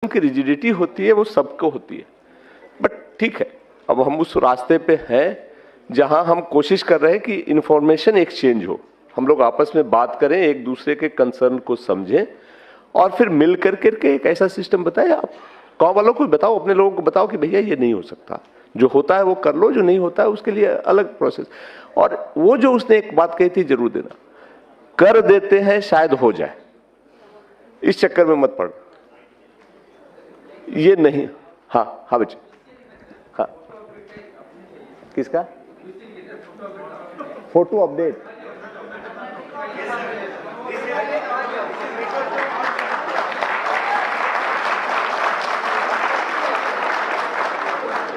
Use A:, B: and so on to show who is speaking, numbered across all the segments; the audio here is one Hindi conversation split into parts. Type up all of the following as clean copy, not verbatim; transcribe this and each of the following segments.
A: की रिजिडिटी होती है वो सबको होती है, बट ठीक है, अब हम उस रास्ते पे हैं जहां हम कोशिश कर रहे हैं कि इंफॉर्मेशन एक्सचेंज हो, हम लोग आपस में बात करें, एक दूसरे के कंसर्न को समझें और फिर मिल करके एक ऐसा सिस्टम बताएं। आप गाँव वालों को बताओ, अपने लोगों को बताओ कि भैया ये नहीं हो सकता, जो होता है वो कर लो, जो नहीं होता है उसके लिए अलग प्रोसेस। और वो जो उसने एक बात कही थी, जरूर देना, कर देते हैं शायद हो जाए, इस चक्कर में मत पड़, ये नहीं। हाँ हाँ बच्चे, हाँ किसका फोटो अपडेट?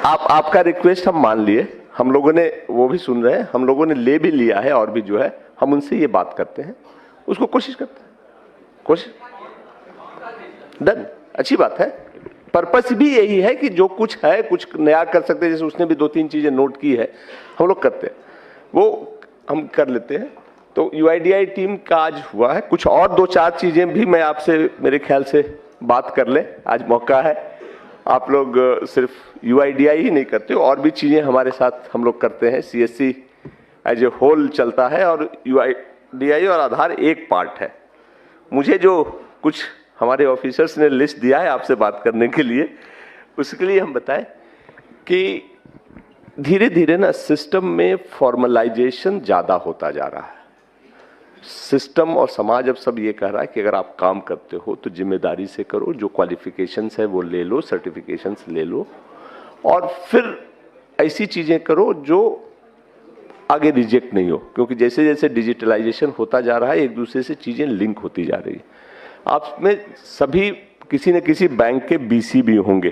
A: आपका रिक्वेस्ट हम मान लिए, हम लोगों ने वो भी सुन रहे हैं, हम लोगों ने ले भी लिया है, और भी जो है हम उनसे ये बात करते हैं, उसको कोशिश करते हैं, कोशिश डन, अच्छी बात है। पर्पस भी यही है कि जो कुछ है कुछ नया कर सकते हैं, जैसे उसने भी 2-3 चीजें नोट की है, हम लोग करते हैं, वो हम कर लेते हैं। तो यूआईडीआई टीम का आज हुआ है, कुछ और 2-4 चीजें भी मैं आपसे मेरे ख्याल से बात कर ले, आज मौका है। आप लोग सिर्फ यूआईडीआई ही नहीं करते, और भी चीजें हमारे साथ हम लोग करते हैं। सीएससी एज ए होल चलता है और यूआईडीआई और आधार एक पार्ट है। मुझे जो कुछ हमारे ऑफिसर्स ने लिस्ट दिया है आपसे बात करने के लिए, उसके लिए हम बताएं कि धीरे धीरे ना सिस्टम में फॉर्मलाइजेशन ज्यादा होता जा रहा है। सिस्टम और समाज अब सब ये कह रहा है कि अगर आप काम करते हो तो जिम्मेदारी से करो, जो क्वालिफिकेशंस है वो ले लो, सर्टिफिकेशंस ले लो, और फिर ऐसी चीजें करो जो आगे रिजेक्ट नहीं हो, क्योंकि जैसे जैसे डिजिटलाइजेशन होता जा रहा है एक दूसरे से चीजें लिंक होती जा रही है। आप में सभी किसी न किसी बैंक के बीसी भी होंगे,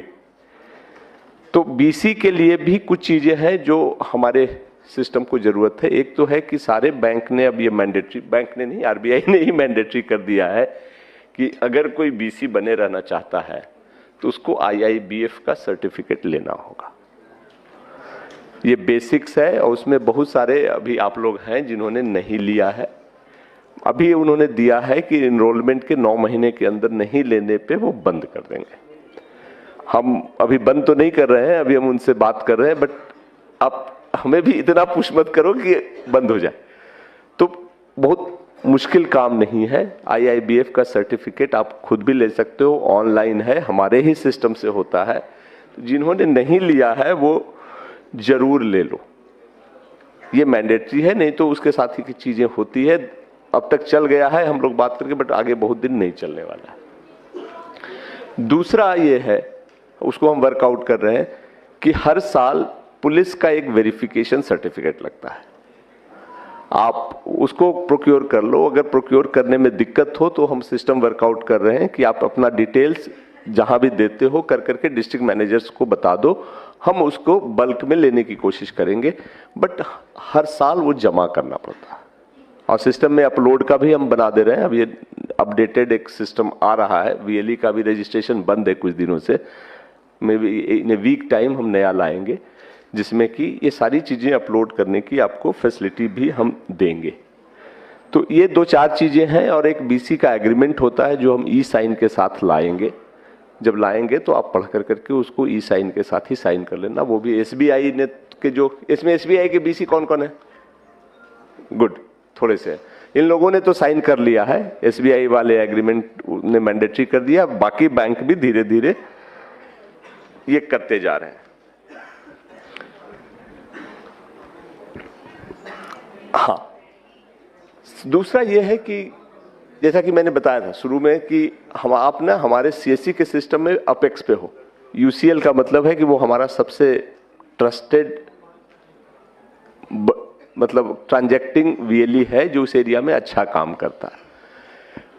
A: तो बीसी के लिए भी कुछ चीजें हैं जो हमारे सिस्टम को जरूरत है। एक तो है कि सारे बैंक ने अब ये मैंडेटरी, बैंक ने नहीं, आरबीआई ने ही मैंडेटरी कर दिया है कि अगर कोई बीसी बने रहना चाहता है तो उसको आईआईबीएफ का सर्टिफिकेट लेना होगा। ये बेसिक्स है, और उसमें बहुत सारे अभी आप लोग हैं जिन्होंने नहीं लिया है। अभी उन्होंने दिया है कि इनरोलमेंट के 9 महीने के अंदर नहीं लेने पे वो बंद कर देंगे। हम अभी बंद तो नहीं कर रहे हैं, अभी हम उनसे बात कर रहे हैं, बट आप हमें भी इतना पुश मत करो कि बंद हो जाए। तो बहुत मुश्किल काम नहीं है। आईआईबीएफ का सर्टिफिकेट आप खुद भी ले सकते हो, ऑनलाइन है, हमारे ही सिस्टम से होता है। तो जिन्होंने नहीं लिया है वो जरूर ले लो, ये मैंडेटरी है, नहीं तो उसके साथ ही की चीजें होती है। अब तक चल गया है हम लोग बात करके, बट आगे बहुत दिन नहीं चलने वाला है। दूसरा ये है, उसको हम वर्कआउट कर रहे हैं कि हर साल पुलिस का एक वेरिफिकेशन सर्टिफिकेट लगता है, आप उसको प्रोक्योर कर लो। अगर प्रोक्योर करने में दिक्कत हो तो हम सिस्टम वर्कआउट कर रहे हैं कि आप अपना डिटेल्स जहां भी देते हो कर करके डिस्ट्रिक्ट मैनेजर्स को बता दो, हम उसको बल्क में लेने की कोशिश करेंगे, बट हर साल वो जमा करना पड़ता है। और सिस्टम में अपलोड का भी हम बना दे रहे हैं, अब ये अपडेटेड एक सिस्टम आ रहा है। वीएलई का भी रजिस्ट्रेशन बंद है कुछ दिनों से, maybe in a week time हम नया लाएंगे, जिसमें कि ये सारी चीजें अपलोड करने की आपको फैसिलिटी भी हम देंगे। तो ये 2-4 चीजें हैं, और एक बीसी का एग्रीमेंट होता है जो हम ई साइन के साथ लाएंगे। जब लाएंगे तो आप पढ़ कर करके उसको ई साइन के साथ ही साइन कर लेना। वो भी एसबीआई ने के, जो इसमें एसबीआई के बीसी कौन कौन है? गुड, थोड़े से इन लोगों ने तो साइन कर लिया है, एसबीआई वाले एग्रीमेंट ने मैंडेटरी कर दिया, बाकी बैंक भी धीरे धीरे ये करते जा रहे हैं। हाँ, दूसरा ये है कि जैसा कि मैंने बताया था शुरू में कि हम आप ना हमारे सीएससी के सिस्टम में अपेक्स पे हो। यूसीएल का मतलब है कि वो हमारा सबसे ट्रस्टेड मतलब ट्रांजैक्टिंग वीएलई है जो उस एरिया में अच्छा काम करता है।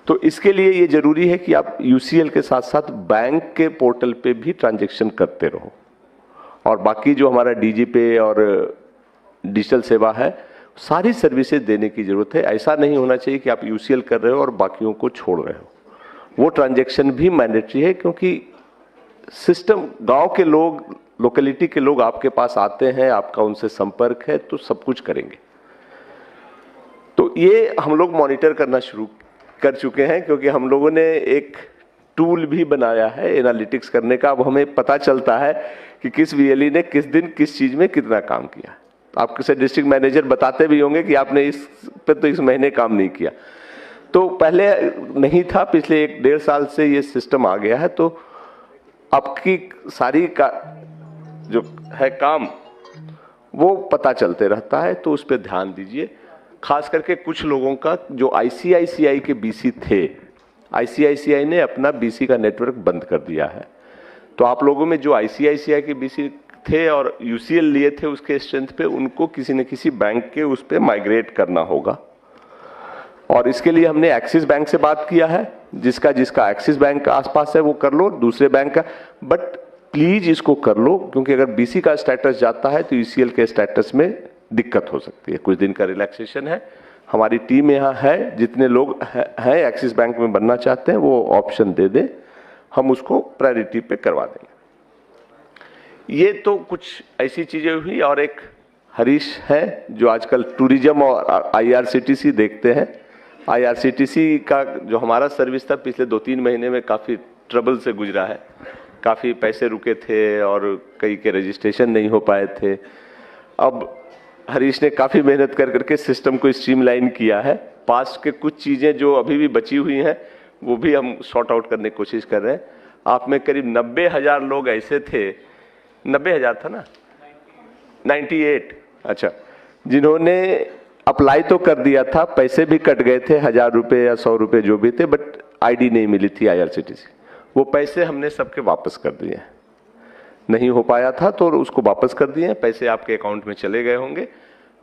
A: तो इसके लिए ये जरूरी है कि आप यूसीएल के साथ साथ बैंक के पोर्टल पे भी ट्रांजैक्शन करते रहो, और बाकी जो हमारा डीजी पे और डिजिटल सेवा है सारी सर्विसेज देने की जरूरत है। ऐसा नहीं होना चाहिए कि आप यूसीएल कर रहे हो और बाकियों को छोड़ रहे हो। वो ट्रांजैक्शन भी मैंडेटरी है, क्योंकि सिस्टम गांव के लोग, लोकेलिटी के लोग आपके पास आते हैं, आपका उनसे संपर्क है, तो सब कुछ करेंगे। तो ये हम लोग मॉनिटर करना शुरू कर चुके हैं, क्योंकि हम लोगों ने एक टूल भी बनाया है एनालिटिक्स करने का। अब हमें पता चलता है कि किस वीएलई ने किस दिन किस चीज में कितना काम किया। आप किसी डिस्ट्रिक्ट मैनेजर बताते भी होंगे कि आपने इस पे तो इस महीने काम नहीं किया। तो पहले नहीं था, पिछले 1-1.5 साल से ये सिस्टम आ गया है। तो आपकी सारी का जो है काम वो पता चलते रहता है, तो उस पर ध्यान दीजिए। खास करके कुछ लोगों का जो आईसीआईसीआई के बीसी थे, आईसीआईसीआई ने अपना बीसी का नेटवर्क बंद कर दिया है। तो आप लोगों में जो आईसीआईसीआई के बीसी थे और यूसीएल लिए थे उसके स्ट्रेंथ पे, उनको किसी न किसी बैंक के उस पे माइग्रेट करना होगा। और इसके लिए हमने एक्सिस बैंक से बात किया है। जिसका जिसका एक्सिस बैंक का आसपास है वो कर लो, दूसरे बैंक का, बट प्लीज इसको कर लो, क्योंकि अगर बीसी का स्टेटस जाता है तो यूसीएल के स्टेटस में दिक्कत हो सकती है। कुछ दिन का रिलैक्सेशन है, हमारी टीम यहाँ है, जितने लोग हैं एक्सिस बैंक में बनना चाहते हैं वो ऑप्शन दे दें, हम उसको प्रायोरिटी पे करवा देंगे। ये तो कुछ ऐसी चीजें हुई। और एक हरीश है जो आजकल टूरिज्म और आईआरसीटीसी देखते हैं। आईआरसीटीसी का जो हमारा सर्विस था पिछले 2-3 महीने में काफी ट्रबल से गुजरा है। काफी पैसे रुके थे और कई के रजिस्ट्रेशन नहीं हो पाए थे। अब हरीश ने काफी मेहनत कर करके सिस्टम को स्ट्रीमलाइन किया है। पास्ट के कुछ चीजें जो अभी भी बची हुई हैं वो भी हम सॉर्ट आउट करने की कोशिश कर रहे हैं। आप में करीब 90,000 लोग ऐसे थे, 90,000 था ना, 98, अच्छा, जिन्होंने अप्लाई तो कर दिया था, पैसे भी कट गए थे, 1000 रुपये या 100 रुपये जो भी थे, बट आईडी नहीं मिली थी आईआरसीटीसी। वो पैसे हमने सबके वापस कर दिए। नहीं हो पाया था तो उसको वापस कर दिए, पैसे आपके अकाउंट में चले गए होंगे।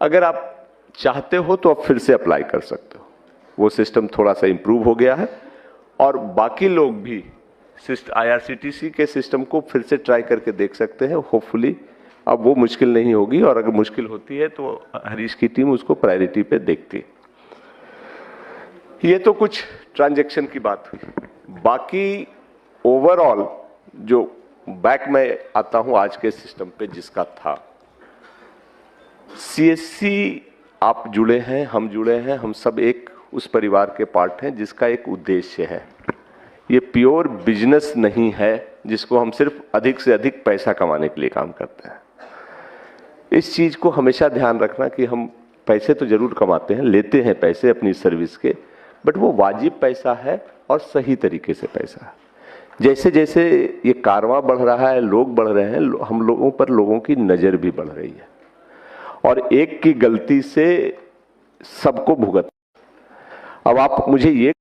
A: अगर आप चाहते हो तो आप फिर से अप्लाई कर सकते हो। वो सिस्टम थोड़ा सा इंप्रूव हो गया है और बाकी लोग भी आईआरसीटीसी के सिस्टम को फिर से ट्राई करके देख सकते हैं। होपफुली अब वो मुश्किल नहीं होगी, और अगर मुश्किल होती है तो हरीश की टीम उसको प्रायोरिटी पे देखती है। ये तो कुछ ट्रांजैक्शन की बात हुई। बाकी ओवरऑल जो बैक में आता हूं आज के सिस्टम पे जिसका था, सीएससी आप जुड़े हैं, हम जुड़े हैं, हम सब एक उस परिवार के पार्ट हैं जिसका एक उद्देश्य है। ये प्योर बिजनेस नहीं है जिसको हम सिर्फ अधिक से अधिक पैसा कमाने के लिए काम करते हैं। इस चीज को हमेशा ध्यान रखना कि हम पैसे तो जरूर कमाते हैं, लेते हैं पैसे अपनी सर्विस के, बट वो वाजिब पैसा है और सही तरीके से पैसा है। जैसे जैसे ये कारवां बढ़ रहा है, लोग बढ़ रहे हैं, हम लोगों पर लोगों की नजर भी बढ़ रही है, और एक की गलती से सबको भुगत। अब आप मुझे ये